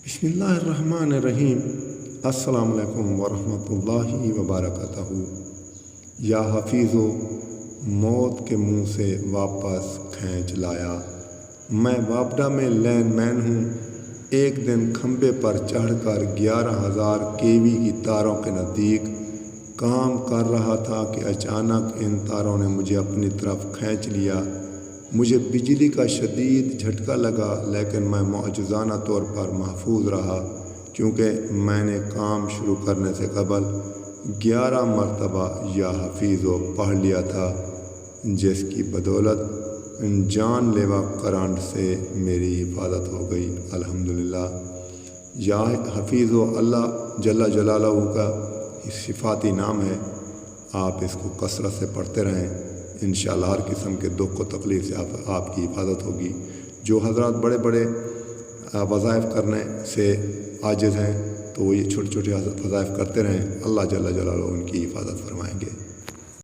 بسم اللہ الرحمن الرحیم۔ السلام علیکم ورحمۃ اللہ وبرکاتہ۔ یا حفیظو، موت کے منہ سے واپس کھینچ لایا۔ میں وابڈا میں لین مین ہوں۔ ایک دن کھمبے پر چڑھ کر 11,000 kV کی تاروں کے نزدیک کام کر رہا تھا کہ اچانک ان تاروں نے مجھے اپنی طرف کھینچ لیا۔ مجھے بجلی کا شدید جھٹکا لگا، لیکن میں معجزانہ طور پر محفوظ رہا، کیونکہ میں نے کام شروع کرنے سے قبل 11 مرتبہ یا حفیظو پڑھ لیا تھا، جس کی بدولت جان لیوا کرنٹ سے میری حفاظت ہو گئی۔ الحمدللہ۔ یا حفیظو اللہ جل جلالہ کا صفاتی نام ہے۔ آپ اس کو کثرت سے پڑھتے رہیں، انشاءاللہ ہر قسم کے دکھ و تکلیف سے آپ کی حفاظت ہوگی۔ جو حضرات بڑے بڑے وظائف کرنے سے عاجز ہیں تو وہ یہ چھوٹے چھوٹے وظائف کرتے رہیں، اللہ جل جلالہ ان کی حفاظت فرمائیں گے۔